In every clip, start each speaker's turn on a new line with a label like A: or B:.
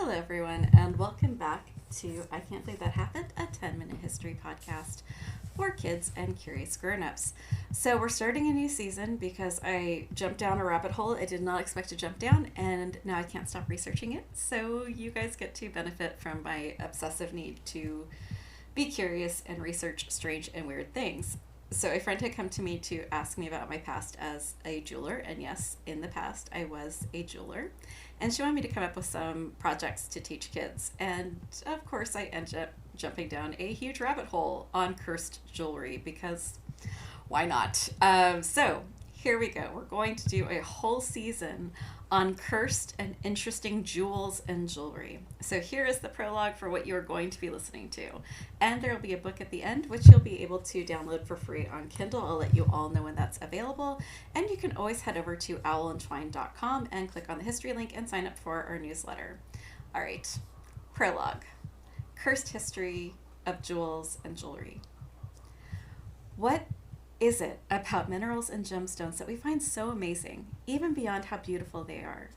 A: Hello, everyone, and welcome back to I Can't Believe That Happened, a 10-minute history podcast for kids and curious grown-ups. So we're starting a new season because I jumped down a rabbit hole I did not expect to jump down, and now I can't stop researching it. So you guys get to benefit from my obsessive need to be curious and research strange and weird things. So a friend had come to me to ask me about my past as a jeweler, and yes, in the past I was a jeweler, and she wanted me to come up with some projects to teach kids, and of course I ended up jumping down a huge rabbit hole on cursed jewelry because why not? So here we go. We're going to do a whole season on cursed and interesting jewels and jewelry. So here is the prologue for what you're going to be listening to. And there will be a book at the end, which you'll be able to download for free on Kindle. I'll let you all know when that's available. And you can always head over to owlandtwine.com and click on the history link and sign up for our newsletter. All right, prologue. Cursed history of jewels and jewelry. What is it about minerals and gemstones that we find so amazing, even beyond how beautiful they are?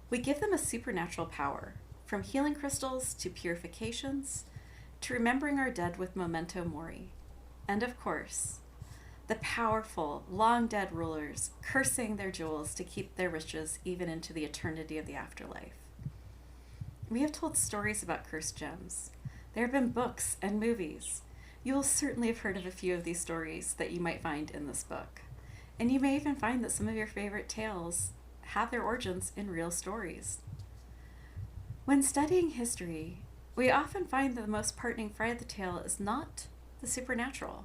A: We give them a supernatural power, from healing crystals to purifications, to remembering our dead with memento mori. And of course, the powerful, long-dead rulers cursing their jewels to keep their riches even into the eternity of the afterlife. We have told stories about cursed gems. There have been books and movies. You will certainly have heard of a few of these stories that you might find in this book. And you may even find that some of your favorite tales have their origins in real stories. When studying history, we often find that the most parting fright of the tale is not the supernatural,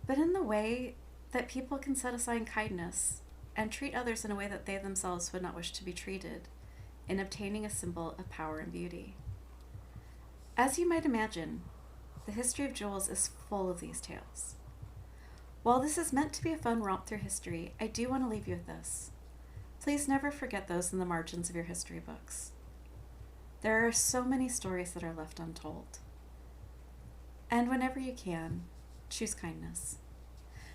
A: but in the way that people can set aside kindness and treat others in a way that they themselves would not wish to be treated, in obtaining a symbol of power and beauty. As you might imagine, the history of jewels is full of these tales. While this is meant to be a fun romp through history, I do want to leave you with this. Please never forget those in the margins of your history books. There are so many stories that are left untold. And whenever you can, choose kindness.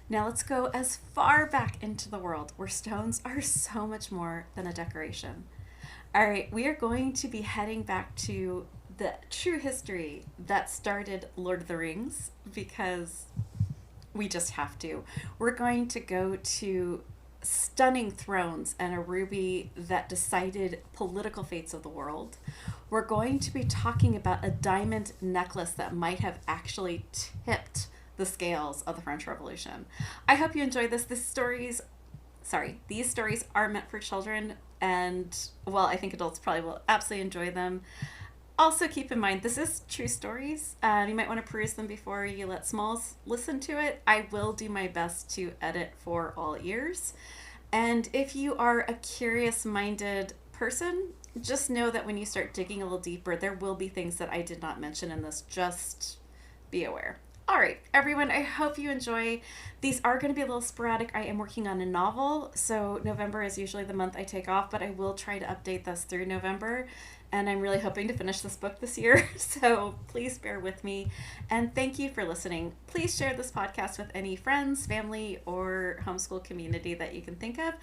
A: Now let's go as far back into the world where stones are so much more than a decoration. All right, we are going to be heading back to the true history that started Lord of the Rings, because we just have to. We're going to go to stunning thrones and a ruby that decided political fates of the world. We're going to be talking about a diamond necklace that might have actually tipped the scales of the French Revolution. I hope you enjoyed this. These stories are meant for children, and well, I think adults probably will absolutely enjoy them. Also, keep in mind, this is true stories. You might want to peruse them before you let smalls listen to it. I will do my best to edit for all ears. And if you are a curious-minded person, just know that when you start digging a little deeper, there will be things that I did not mention in this. Just be aware. All right, everyone, I hope you enjoy. These are going to be a little sporadic. I am working on a novel, so November is usually the month I take off, but I will try to update this through November. And I'm really hoping to finish this book this year, so please bear with me. And thank you for listening. Please share this podcast with any friends, family, or homeschool community that you can think of.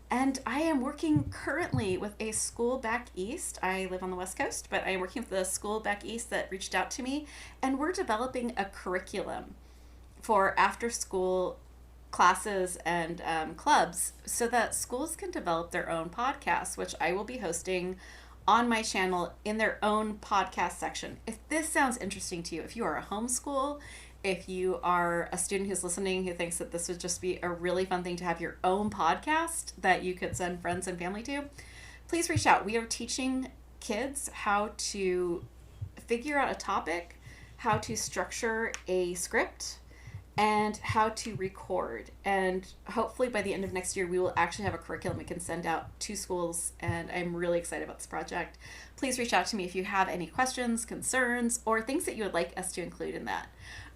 A: And I am working currently with a school back east. I live on the West Coast, but I am working with a school back east that reached out to me, and we're developing a curriculum for after-school classes and clubs so that schools can develop their own podcasts, which I will be hosting on my channel in their own podcast section. If this sounds interesting to you, if you are a homeschool, if you are a student who's listening who thinks that this would just be a really fun thing to have your own podcast that you could send friends and family to, please reach out. We are teaching kids how to figure out a topic, how to structure a script, and how to record. And hopefully by the end of next year, we will actually have a curriculum we can send out to schools, and I'm really excited about this project. Please reach out to me if you have any questions, concerns, or things that you would like us to include in that.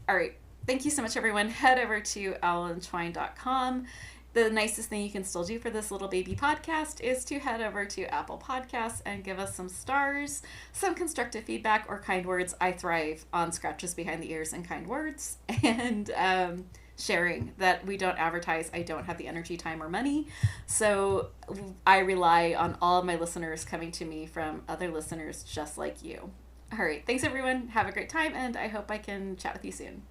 A: All right, thank you so much, everyone. Head over to owlandtwine.com. The nicest thing you can still do for this little baby podcast is to head over to Apple Podcasts and give us some stars, some constructive feedback, or kind words. I thrive on scratches behind the ears and kind words. And sharing that we don't advertise. I don't have the energy, time, or money. So I rely on all of my listeners coming to me from other listeners just like you. All right. Thanks, everyone. Have a great time, and I hope I can chat with you soon.